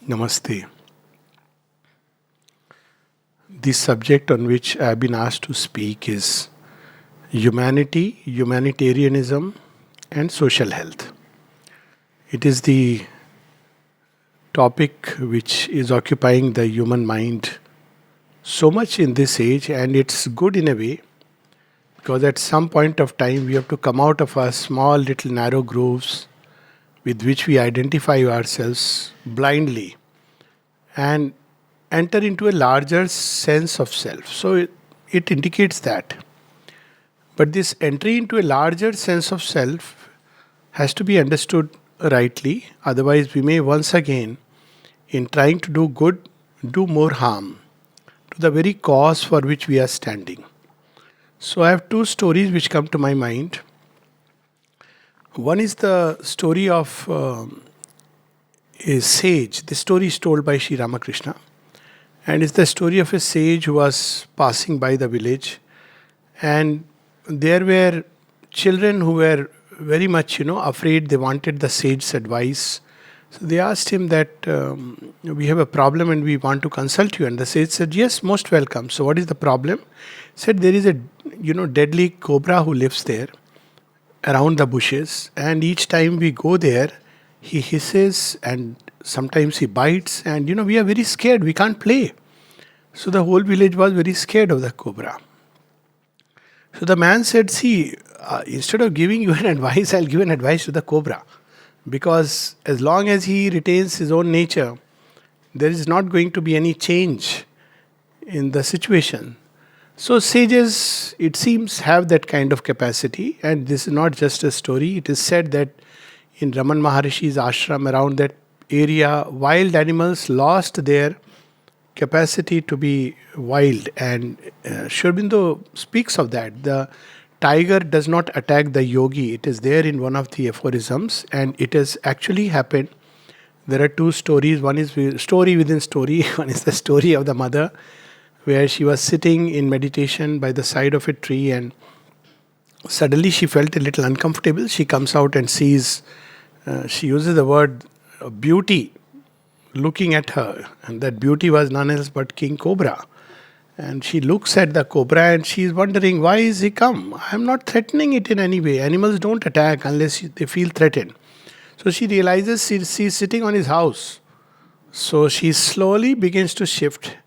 Namaste. The subject on which I have been asked to speak is humanity, humanitarianism, and social health. It is the topic which is occupying the human mind so much in this age, and it's good in a way because at some point of time we have to come out of our small little narrow grooves with which we identify ourselves blindly and enter into a larger sense of self. So it indicates that. But this entry into a larger sense of self has to be understood rightly, otherwise, we may once again, in trying to do good, do more harm to the very cause for which we are standing. So, I have two stories which come to my mind. One is the story of a sage. The story is told by Sri Ramakrishna, and it's the story of a sage who was passing by the village, and there were children who were very much, afraid. They wanted the sage's advice. So they asked him that we have a problem and we want to consult you. And the sage said, "Yes, most welcome." So what is the problem? Said there is a deadly cobra who lives there around the bushes, and each time we go there, he hisses and sometimes he bites, and we are very scared. We can't play. So the whole village was very scared of the cobra. So the man said, "See, instead of giving you an advice, I'll give an advice to the cobra. Because as long as he retains his own nature, there is not going to be any change in the situation." So sages, it seems, have that kind of capacity. And this is not just a story. It is said that in Raman Maharishi's ashram around that area, wild animals lost their capacity to be wild. And Sri Aurobindo speaks of that. The tiger does not attack the yogi. It is there in one of the aphorisms, and it has actually happened. There are two stories. One is story within story. One is the story of the mother, where she was sitting in meditation by the side of a tree, and suddenly she felt a little uncomfortable. She comes out and sees, she uses the word beauty looking at her, and that beauty was none else but King Cobra. And she looks at the cobra and she is wondering, why is he come? I am not threatening it in any way. Animals don't attack unless they feel threatened. So she realizes she's sitting on his house. So she slowly begins to shift.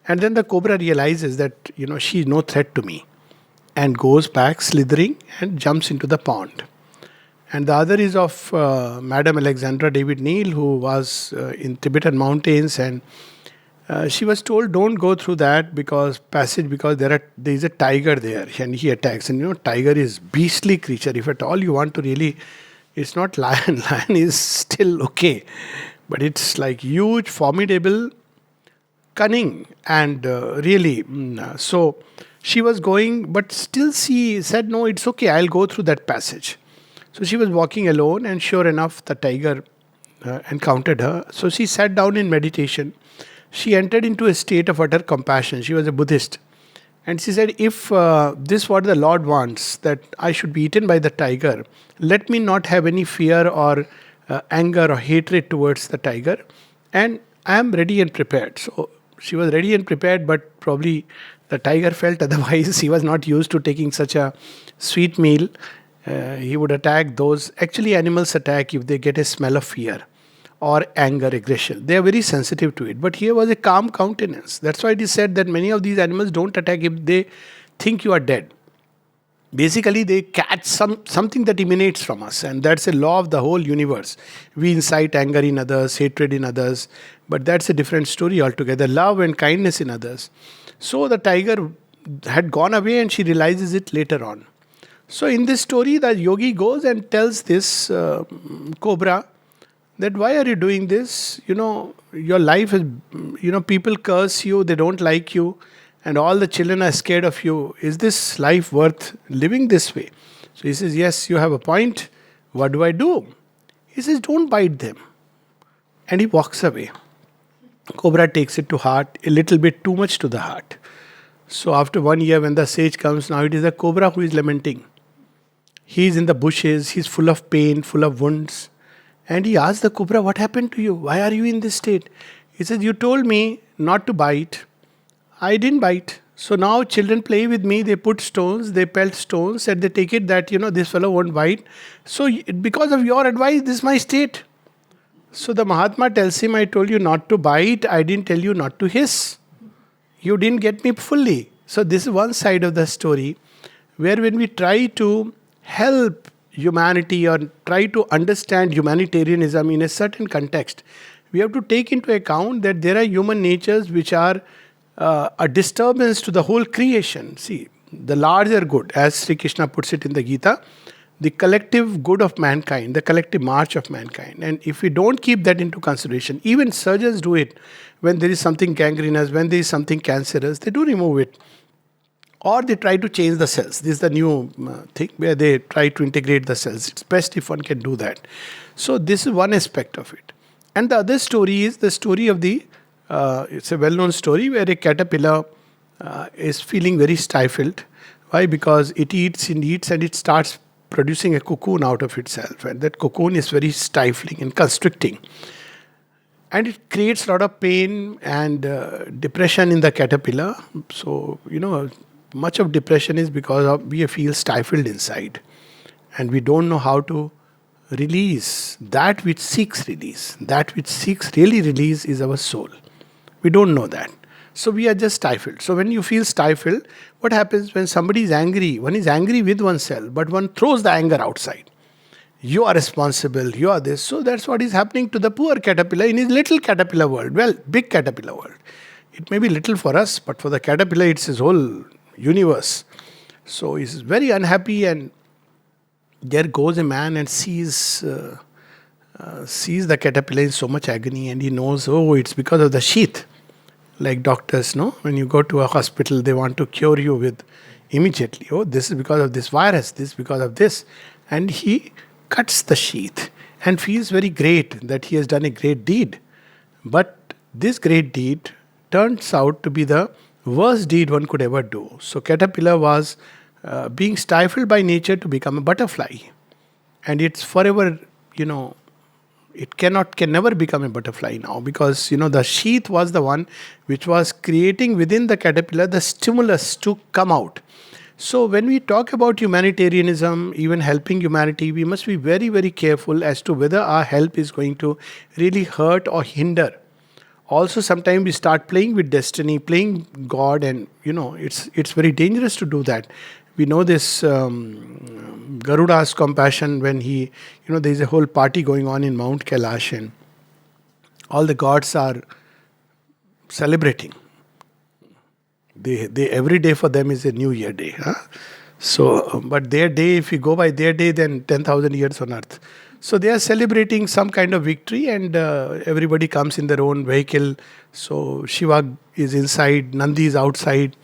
And then the cobra realizes that, she's no threat to me, and goes back slithering and jumps into the pond. And the other is of Madam Alexandra David Neal, who was in Tibetan mountains, and she was told, "Don't go through that passage because there is a tiger there and he attacks." And tiger is beastly creature. If at all you want to really, it's not lion. Lion is still okay, but it's like huge, formidable, cunning, and really. So she was going, but still she said, "No, it's okay. I'll go through that passage." So she was walking alone, and sure enough, the tiger encountered her. So she sat down in meditation. She entered into a state of utter compassion. She was a Buddhist. And she said, "If this what the Lord wants, that I should be eaten by the tiger, let me not have any fear or anger or hatred towards the tiger. And I am ready and prepared." So she was ready and prepared, but probably the tiger felt otherwise. He was not used to taking such a sweet meal. He would attack those. Actually, animals attack if they get a smell of fear or anger, aggression. They are very sensitive to it. But here was a calm countenance. That's why it is said that many of these animals don't attack if they think you are dead. Basically, they catch something that emanates from us, and that's a law of the whole universe. We incite anger in others, hatred in others, but that's a different story altogether. Love and kindness in others. So the tiger had gone away, and she realizes it later on. So in this story, the yogi goes and tells this cobra that, "Why are you doing this? Your life is, people curse you, they don't like you, and all the children are scared of you. Is this life worth living this way?" So he says, "Yes, you have a point. What do I do?" He says, "Don't bite them." And he walks away. Cobra takes it to heart, a little bit too much to the heart. So after 1 year, when the sage comes, now it is the cobra who is lamenting. He is in the bushes, he's full of pain, full of wounds. And he asked the cobra, "What happened to you? Why are you in this state?" He says, "You told me not to bite. I didn't bite. So now children play with me. They put stones, they pelt stones, and they take it that, this fellow won't bite. So because of your advice, this is my state." So the Mahatma tells him, "I told you not to bite. I didn't tell you not to hiss. You didn't get me fully." So this is one side of the story where when we try to help humanity or try to understand humanitarianism in a certain context, we have to take into account that there are human natures which are a disturbance to the whole creation. See, the larger good, as Sri Krishna puts it in the Gita, the collective good of mankind, the collective march of mankind. And if we don't keep that into consideration, even surgeons do it when there is something gangrenous, when there is something cancerous, they do remove it. Or they try to change the cells. This is the new thing where they try to integrate the cells. It's best if one can do that. So this is one aspect of it. And the other story is the story of it's a well-known story where a caterpillar is feeling very stifled. Why? Because it eats and eats and it starts producing a cocoon out of itself. And that cocoon is very stifling and constricting. And it creates a lot of pain and depression in the caterpillar. So, much of depression is because we feel stifled inside. And we don't know how to release that which seeks release. That which seeks really release is our soul. We don't know that. So we are just stifled. So when you feel stifled, what happens when somebody is angry? One is angry with oneself, but one throws the anger outside. You are responsible, you are this. So that's what is happening to the poor caterpillar in his little caterpillar world. Well, big caterpillar world. It may be little for us, but for the caterpillar, it's his whole universe. So he's very unhappy, and there goes a man and sees the caterpillar in so much agony, and he knows, it's because of the sheath. Like doctors, no? When you go to a hospital, they want to cure you with immediately. Oh, this is because of this virus, this is because of this. And he cuts the sheath and feels very great that he has done a great deed. But this great deed turns out to be the worst deed one could ever do. So caterpillar was being stifled by nature to become a butterfly. And it's forever, it can never become a butterfly now, because the sheath was the one which was creating within the caterpillar the stimulus to come out. So when we talk about humanitarianism, even helping humanity, we must be very, very careful as to whether our help is going to really hurt or hinder. Also, sometimes we start playing with destiny, playing God, and it's very dangerous to do that. We know this Garuda's compassion when there's a whole party going on in Mount Kailash and all the gods are celebrating. They every day for them is a New Year day. Huh? So, but their day, if you go by their day, then 10,000 years on earth. So they are celebrating some kind of victory, and everybody comes in their own vehicle. So Shiva is inside, Nandi is outside,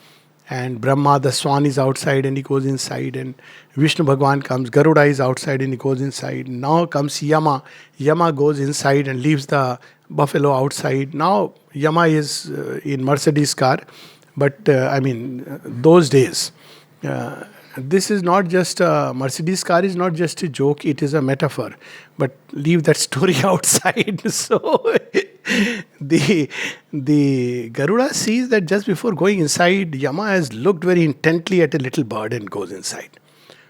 and Brahma, the swan, is outside and he goes inside, and Vishnu Bhagwan comes, Garuda is outside and he goes inside. Now comes Yama. Yama goes inside and leaves the buffalo outside. Now Yama is in Mercedes car, but those days, this is not just a Mercedes car is not just a joke, it is a metaphor. But leave that story outside. So the Garuda sees that just before going inside, Yama has looked very intently at a little bird and goes inside.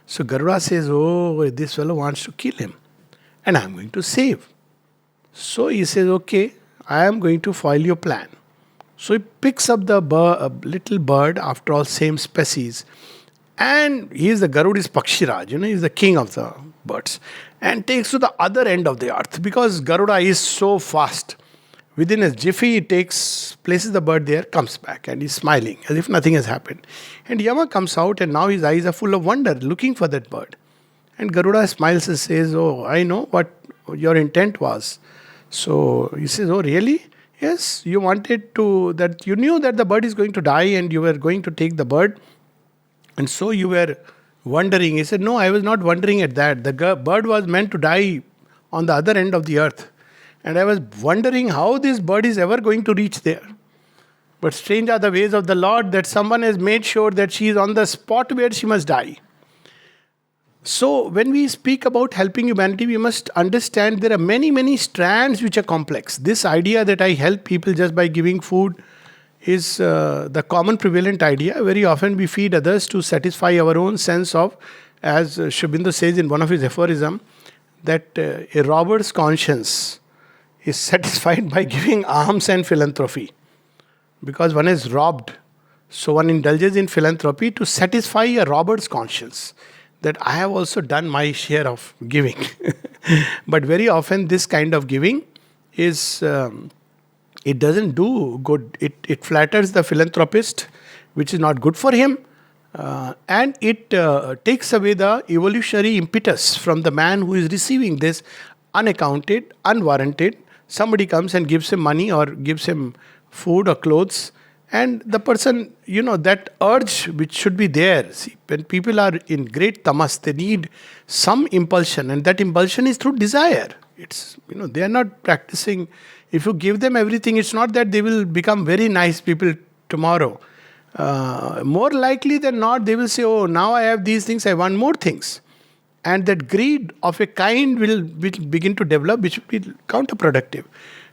So Garuda says, "Oh, this fellow wants to kill him, and I am going to save." So he says, "Okay, I am going to foil your plan." So he picks up the little bird, after all same species, and he is the Garuda's Pakshiraj, he is the king of the birds, and takes to the other end of the earth, because Garuda is so fast. Within a jiffy, he places the bird there, comes back, and he's smiling as if nothing has happened. And Yama comes out, and now his eyes are full of wonder, looking for that bird. And Garuda smiles and says, "Oh, I know what your intent was." So he says, "Oh, really? Yes, you you knew that the bird is going to die, and you were going to take the bird. And so you were wondering." He said, "No, I was not wondering at that. The bird was meant to die on the other end of the earth. And I was wondering how this bird is ever going to reach there. But strange are the ways of the Lord, that someone has made sure that she is on the spot where she must die." So, when we speak about helping humanity, we must understand there are many, many strands which are complex. This idea that I help people just by giving food is the common prevalent idea. Very often we feed others to satisfy our own sense of, as Shubindu says in one of his aphorisms, that a robber's conscience is satisfied by giving alms and philanthropy. Because one is robbed, so one indulges in philanthropy to satisfy a robber's conscience that I have also done my share of giving. But very often, this kind of giving is it doesn't do good. It flatters the philanthropist, which is not good for him, and it takes away the evolutionary impetus from the man who is receiving this unaccounted, unwarranted. Somebody comes and gives him money or gives him food or clothes, and the person, that urge which should be there. See, when people are in great tamas, they need some impulsion, and that impulsion is through desire. It's, they are not practicing. If you give them everything, it's not that they will become very nice people tomorrow. More likely than not, they will say, oh, now I have these things, I want more things. And that greed of a kind will begin to develop, which will be counterproductive.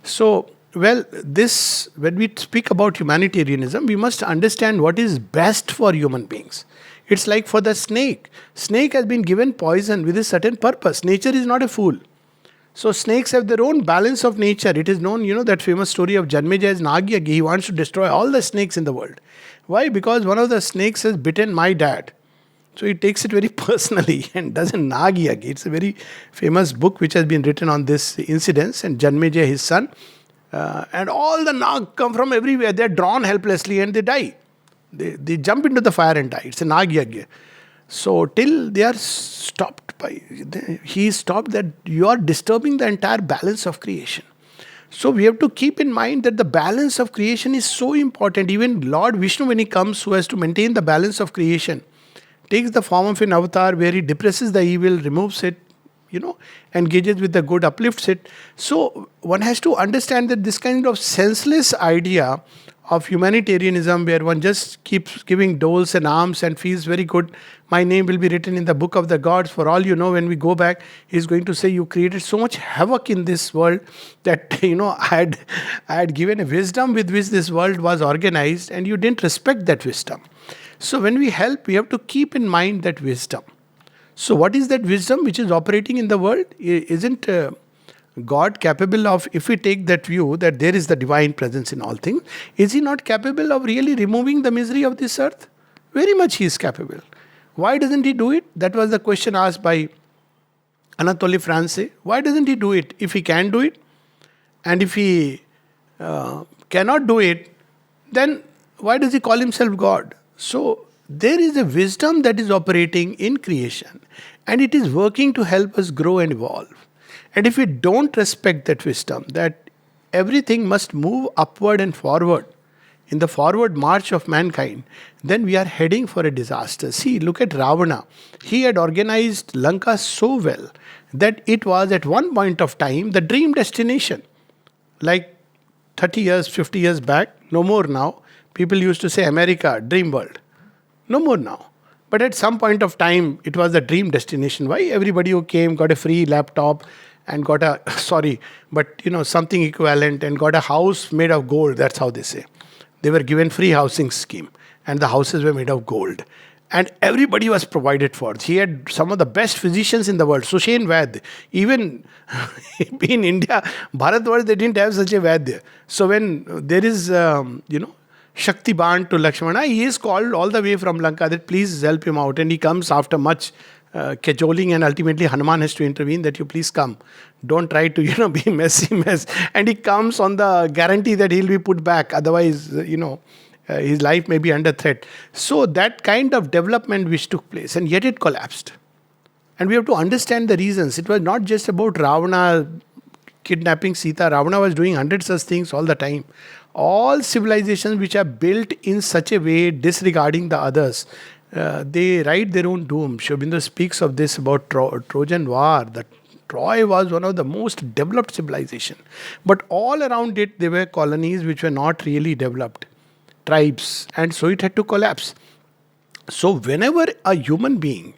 So, when we speak about humanitarianism, we must understand what is best for human beings. It's like for the snake. Snake has been given poison with a certain purpose. Nature is not a fool. So snakes have their own balance of nature. It is known, that famous story of Janmejaya's Nagyagi. He wants to destroy all the snakes in the world. Why? Because one of the snakes has bitten my dad. So he takes it very personally and does a Nagyagi. It's a very famous book which has been written on this incidents, and Janmejaya, his son, and all the Nag come from everywhere. They're drawn helplessly and they die. They jump into the fire and die. It's a Nagyagi. So till they are stopped he stopped that you are disturbing the entire balance of creation. So we have to keep in mind that the balance of creation is so important. Even Lord Vishnu, when he comes, who has to maintain the balance of creation, takes the form of an avatar where he depresses the evil, removes it, engages with the good, uplifts it. So one has to understand that this kind of senseless idea of humanitarianism, where one just keeps giving doles and alms and feels very good, my name will be written in the book of the gods. For all you know, when we go back, he's going to say, you created so much havoc in this world that, I had given a wisdom with which this world was organized, and you didn't respect that wisdom. So when we help, we have to keep in mind that wisdom. So what is that wisdom which is operating in the world? Isn't God capable of, if we take that view that there is the divine presence in all things, is he not capable of really removing the misery of this earth? Very much he is capable. Why doesn't he do it? That was the question asked by Anatole France. Why doesn't he do it if he can do it? And if he cannot do it, then why does he call himself God? So there is a wisdom that is operating in creation, and it is working to help us grow and evolve. And if we don't respect that wisdom, that everything must move upward and forward in the forward march of mankind, then we are heading for a disaster. See, look at Ravana. He had organized Lanka so well that it was at one point of time the dream destination. Like 30 years, 50 years back, no more now. People used to say America, dream world. No more now. But at some point of time, it was the dream destination. Why? Everybody who came got a free laptop and got a, something equivalent, and got a house made of gold. That's how they say. They were given free housing scheme, and the houses were made of gold. And everybody was provided for. He had some of the best physicians in the world. Sushen Vaid. Even in India, Bharatvarsh, they didn't have such a Vaid. So when there is, Shakti Ban to Lakshmana, he is called all the way from Lanka that please help him out. And he comes after much cajoling, and ultimately Hanuman has to intervene that you please come. Don't try to, be messy. And he comes on the guarantee that he'll be put back. Otherwise, his life may be under threat. So that kind of development which took place, and yet it collapsed. And we have to understand the reasons. It was not just about Ravana kidnapping Sita. Ravana was doing hundreds such things all the time. All civilizations which are built in such a way, disregarding the others, they write their own doom. Sri Aurobindo speaks of this about Trojan War, that Troy was one of the most developed civilization. But all around it, there were colonies which were not really developed, tribes, and so it had to collapse. So whenever a human being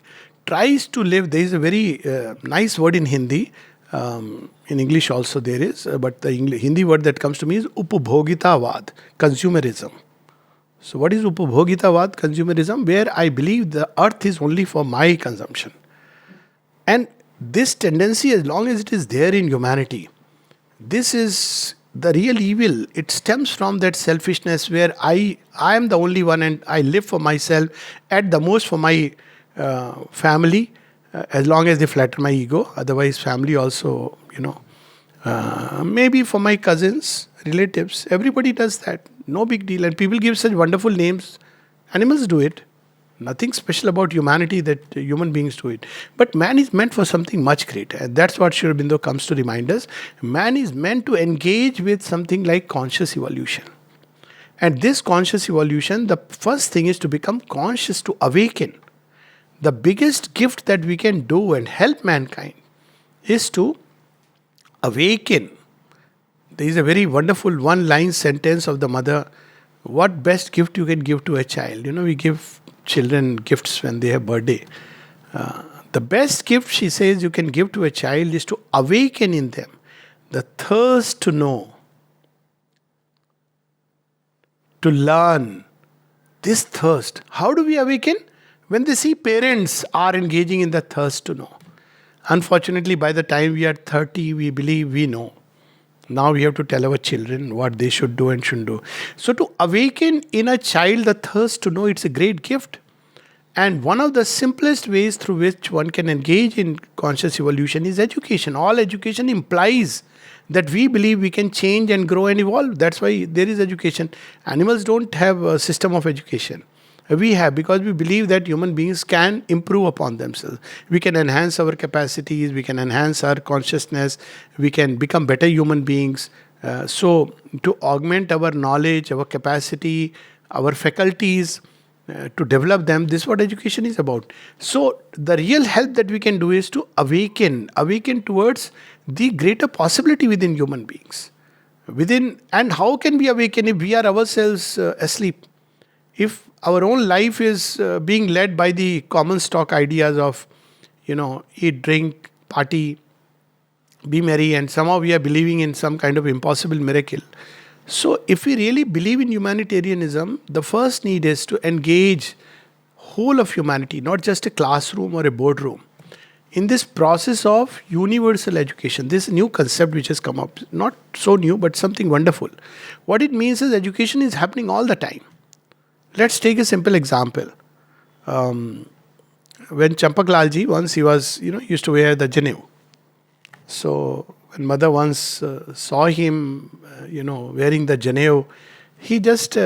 tries to live. There is a very nice word in Hindi. In English also there is, but the Hindi word that comes to me is upabhogitavad, consumerism. So what is upabhogitavad, consumerism? Where I believe the earth is only for my consumption. And this tendency, as long as it is there in humanity, this is the real evil. It stems from that selfishness where I am the only one and I live for myself, at the most for my family, as long as they flatter my ego. Otherwise, family also, maybe for my cousins, relatives, everybody does that. No big deal. And people give such wonderful names. Animals do it. Nothing special about humanity that human beings do it. But man is meant for something much greater. And that's what Sri Aurobindo comes to remind us. Man is meant to engage with something like conscious evolution. And this conscious evolution, the first thing is to become conscious, to awaken. The biggest gift that we can do and help mankind is to awaken. There is a very wonderful one-line sentence of the mother. What best gift you can give to a child? We give children gifts when they have birthday. The best gift, she says, you can give to a child is to awaken in them the thirst to know, to learn. This thirst. How do we awaken? When they see parents are engaging in the thirst to know. Unfortunately, by the time we are 30, we believe we know. Now we have to tell our children what they should do and shouldn't do. So to awaken in a child the thirst to know, it's a great gift. And one of the simplest ways through which one can engage in conscious evolution is education. All education implies that we believe we can change and grow and evolve. That's why there is education. Animals don't have a system of education. We have, because we believe that human beings can improve upon themselves. We can enhance our capacities, we can enhance our consciousness, we can become better human beings. So, to augment our knowledge, our capacity, our faculties, to develop them, this is what education is about. So, the real help that we can do is to awaken towards the greater possibility within human beings. And how can we awaken if we are ourselves asleep? If our own life is being led by the common stock ideas of, eat, drink, party, be merry, and somehow we are believing in some kind of impossible miracle. So if we really believe in humanitarianism, the first need is to engage whole of humanity, not just a classroom or a boardroom, in this process of universal education. This new concept which has come up, not so new, but something wonderful. What it means is education is happening all the time. Let's take a simple example. When Champak Lalji, once he was, used to wear the janeau. So when mother once saw him, wearing the janeau, she just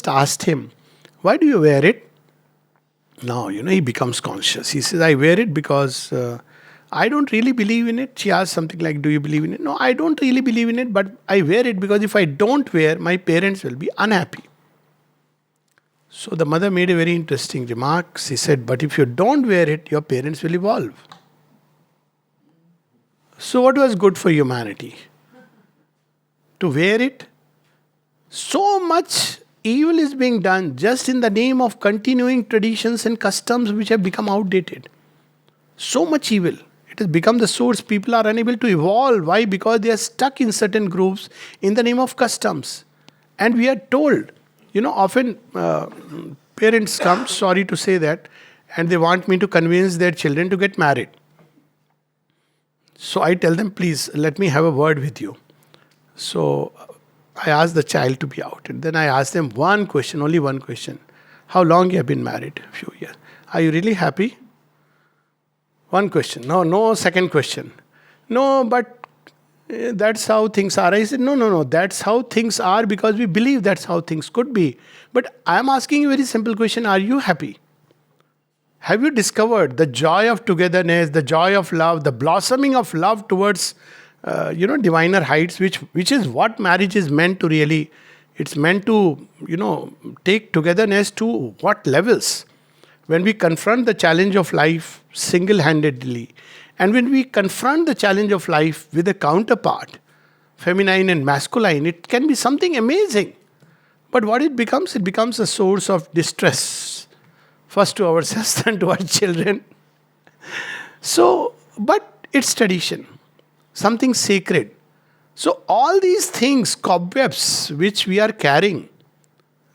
asked him, "Why do you wear it?" Now, he becomes conscious. He says, "I wear it because I don't really believe in it." She asked something like, "Do you believe in it?" "No, I don't really believe in it, but I wear it because if I don't wear, my parents will be unhappy." So the mother made a very interesting remark. She said, "But if you don't wear it, your parents will evolve." So what was good for humanity? To wear it? So much evil is being done just in the name of continuing traditions and customs which have become outdated. So much evil. It has become the source. People are unable to evolve. Why? Because they are stuck in certain groups in the name of customs. And we are told, often parents come, sorry to say that, and they want me to convince their children to get married. So I tell them, "Please, let me have a word with you." So I ask the child to be out. And then I ask them one question, only one question. "How long you have been married?" "A few years." "Are you really happy?" One question. No second question. "No, but that's how things are." I said, no, that's how things are because we believe that's how things could be. But I am asking you a very simple question. Are you happy? Have you discovered the joy of togetherness, the joy of love, the blossoming of love towards, diviner heights, which is what marriage is meant to really, it's meant to, take togetherness to what levels? When we confront the challenge of life single-handedly, and when we confront the challenge of life with a counterpart, feminine and masculine, it can be something amazing. But what it becomes a source of distress. First to ourselves, then to our children. So, but it's tradition, something sacred. So, all these things, cobwebs which we are carrying,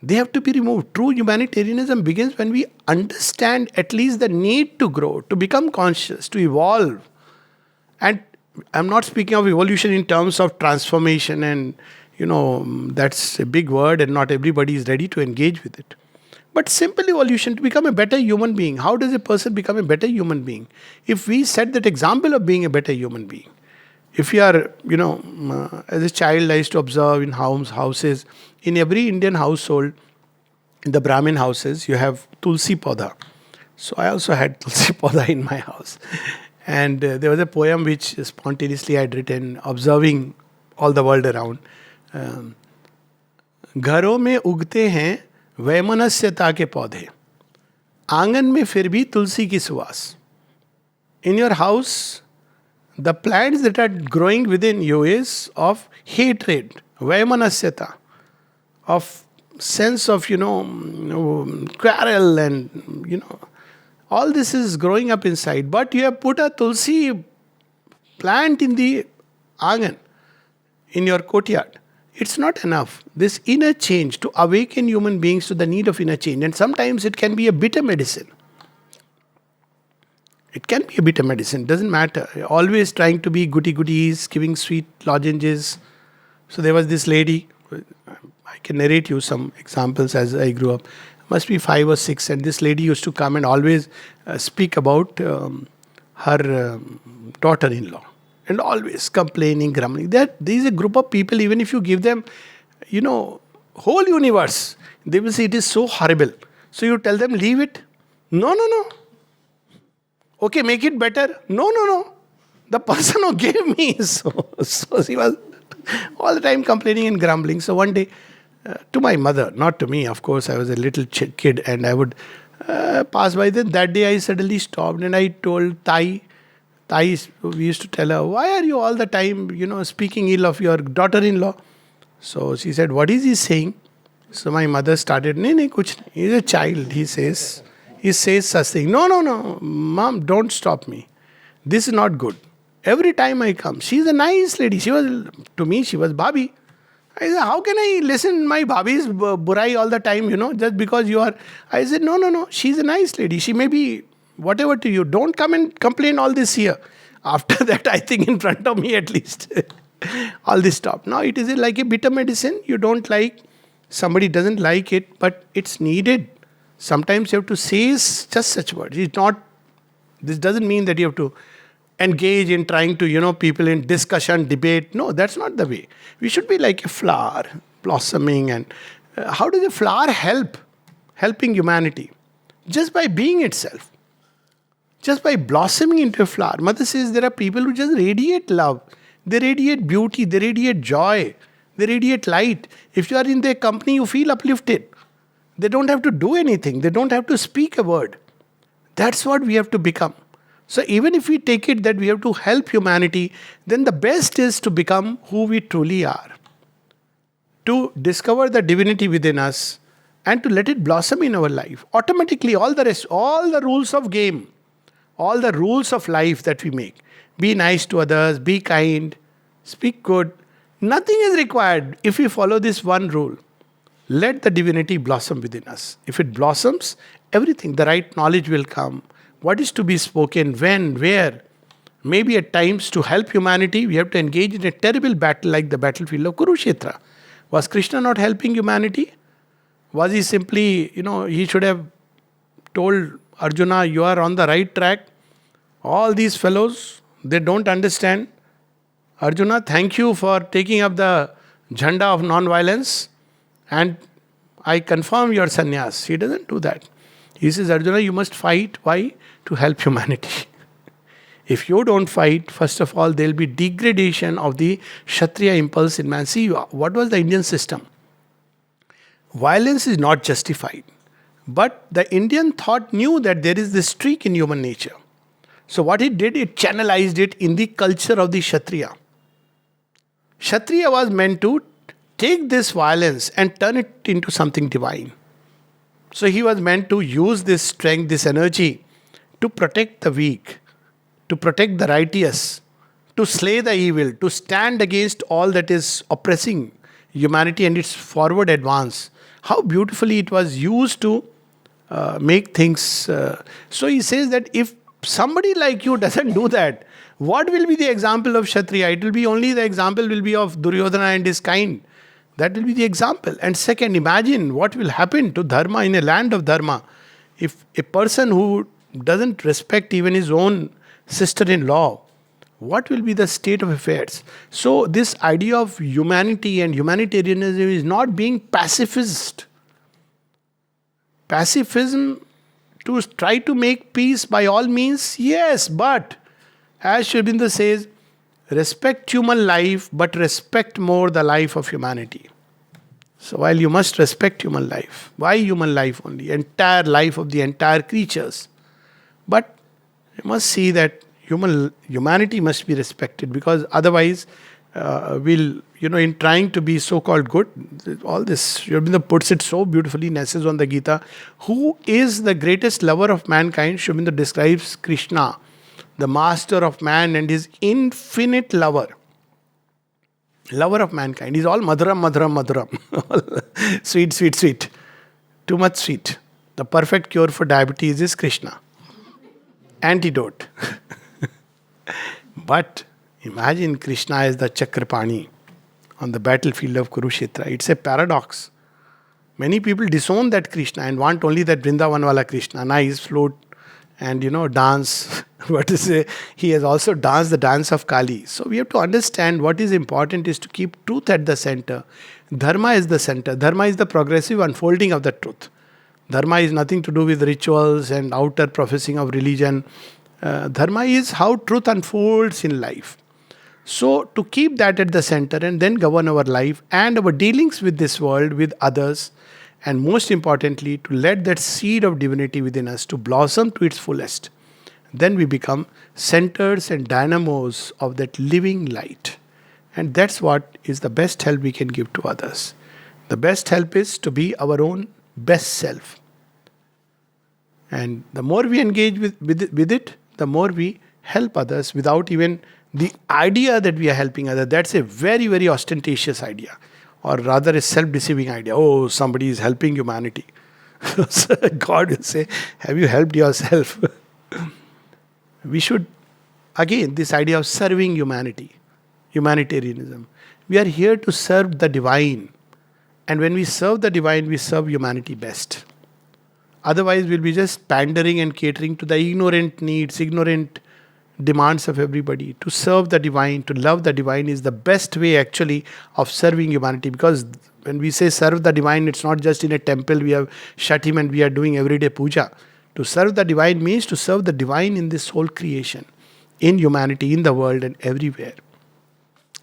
they have to be removed. True humanitarianism begins when we understand at least the need to grow, to become conscious, to evolve. And I'm not speaking of evolution in terms of transformation, and that's a big word, and not everybody is ready to engage with it. But simple evolution to become a better human being. How does a person become a better human being? If we set that example of being a better human being, if you are, as a child, I used to observe in houses, in every Indian household, in the Brahmin houses, you have Tulsi Poda. So I also had Tulsi Poda in my house. And there was a poem which spontaneously I had written, observing all the world around. घरों में उगते हैं वैमनस्यता के पौधे, आंगन में फिर भी तुलसी की सुवास. In your house, the plants that are growing within you is of hatred, vaimanasyata, of sense of, quarrel, and, all this is growing up inside. But you have put a tulsi plant in the angan, in your courtyard. It's not enough. This inner change, to awaken human beings to the need of inner change. And sometimes it can be a bitter medicine. It can be a bitter medicine, doesn't matter. Always trying to be goody goodies, giving sweet lozenges. So there was this lady, I can narrate you some examples as I grew up. Must be 5 or 6, and this lady used to come and always speak about her daughter-in-law, and always complaining, grumbling. There is a group of people, even if you give them, whole universe, they will say it is so horrible. So you tell them, leave it. No, no, no. Okay, make it better. No, no, no. The person who gave me. So she was all the time complaining and grumbling. So one day, to my mother, not to me, of course, I was a little kid, and I would pass by. Then that day I suddenly stopped and I told Tai, we used to tell her, why are you all the time, speaking ill of your daughter-in-law? So she said, what is he saying? So my mother started, nahi, kuch nahi. He's a child, he says such thing. No, no, no, mom, don't stop me. This is not good. Every time I come, she's a nice lady. To me, she was Bhabhi. I said, how can I listen my Bhabhi's burai all the time, just because you are. I said, no, no, no, she's a nice lady. She may be whatever to you. Don't come and complain all this here. After that, I think in front of me at least, all this stopped. Now it is like a bitter medicine. You don't like, somebody doesn't like it, but it's needed. Sometimes you have to say just such words. This doesn't mean that you have to engage in trying to, people in discussion, debate. No, that's not the way. We should be like a flower, blossoming. And how does a flower helping humanity? Just by being itself. Just by blossoming into a flower. Mother says there are people who just radiate love. They radiate beauty. They radiate joy. They radiate light. If you are in their company, you feel uplifted. They don't have to do anything. They don't have to speak a word. That's what we have to become. So even if we take it that we have to help humanity, then the best is to become who we truly are. To discover the divinity within us and to let it blossom in our life. Automatically, all the rest, all the rules of game, all the rules of life that we make. Be nice to others, be kind, speak good. Nothing is required if we follow this one rule. Let the divinity blossom within us. If it blossoms, everything, the right knowledge will come. What is to be spoken, when, where. Maybe at times to help humanity, we have to engage in a terrible battle like the battlefield of Kurukshetra. Was Krishna not helping humanity? Was he simply, he should have told Arjuna, you are on the right track. All these fellows, they don't understand. Arjuna, thank you for taking up the jhanda of non-violence. And I confirm your sannyas. He doesn't do that. He says, Arjuna, you must fight. Why? To help humanity. If you don't fight, first of all, there will be degradation of the Kshatriya impulse in man. See, what was the Indian system? Violence is not justified. But the Indian thought knew that there is this streak in human nature. So what it did, it channelized it in the culture of the Kshatriya. Kshatriya was meant to take this violence and turn it into something divine. So he was meant to use this strength, this energy, to protect the weak, to protect the righteous, to slay the evil, to stand against all that is oppressing humanity and its forward advance. How beautifully it was used to make things. So he says that if somebody like you doesn't do that, what will be the example of Kshatriya? It will be only the example will be of Duryodhana and his kind. That will be the example. And second, imagine what will happen to Dharma in a land of Dharma if a person who doesn't respect even his own sister-in-law, what will be the state of affairs? So this idea of humanity and humanitarianism is not being pacifist. Pacifism to try to make peace by all means, yes, but as Sri Aurobindo says, respect human life, but respect more the life of humanity. So while you must respect human life, why human life only? Entire life of the entire creatures. But you must see that humanity must be respected, because otherwise in trying to be so-called good, all this, Sri Aurobindo puts it so beautifully in Essays on the Gita. Who is the greatest lover of mankind? Sri Aurobindo describes Krishna, the master of man and his infinite lover. Lover of mankind. He's all madhuram, madhuram, madhuram. Sweet, sweet, sweet. Too much sweet. The perfect cure for diabetes is Krishna. Antidote. But imagine Krishna as the Chakrapani on the battlefield of Kurukshetra. It's a paradox. Many people disown that Krishna and want only that Vrindavanwala Krishna, nice flute and dance. He has also danced the dance of Kali. So we have to understand what is important is to keep truth at the center. Dharma is the center. Dharma is the progressive unfolding of the truth. Dharma is nothing to do with rituals and outer professing of religion. Dharma is how truth unfolds in life. So to keep that at the center and then govern our life and our dealings with this world, with others, and most importantly, to let that seed of divinity within us to blossom to its fullest. Then we become centers and dynamos of that living light. And that's what is the best help we can give to others. The best help is to be our own best self. And the more we engage with it, the more we help others without even the idea that we are helping others. That's a very, very ostentatious idea. Or rather a self-deceiving idea. Oh, somebody is helping humanity. So God will say, have you helped yourself? We should, again, this idea of serving humanity, humanitarianism. We are here to serve the divine. And when we serve the divine, we serve humanity best. Otherwise, we'll be just pandering and catering to the ignorant needs, ignorant demands of everybody. To serve the divine, to love the divine is the best way actually of serving humanity. Because when we say serve the divine, it's not just in a temple we have shut him and we are doing everyday puja. To serve the divine means to serve the divine in this whole creation, in humanity, in the world and everywhere.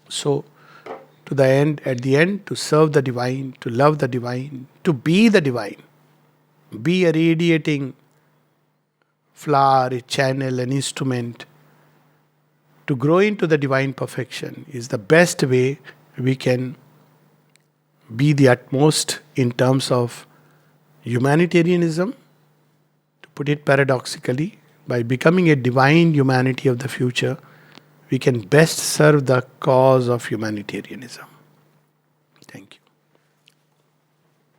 So, at the end, to serve the divine, to love the divine, to be the divine. Be a radiating flower, a channel, an instrument. To grow into the divine perfection is the best way we can be the utmost in terms of humanitarianism. To put it paradoxically, by becoming a divine humanity of the future, we can best serve the cause of humanitarianism. Thank you.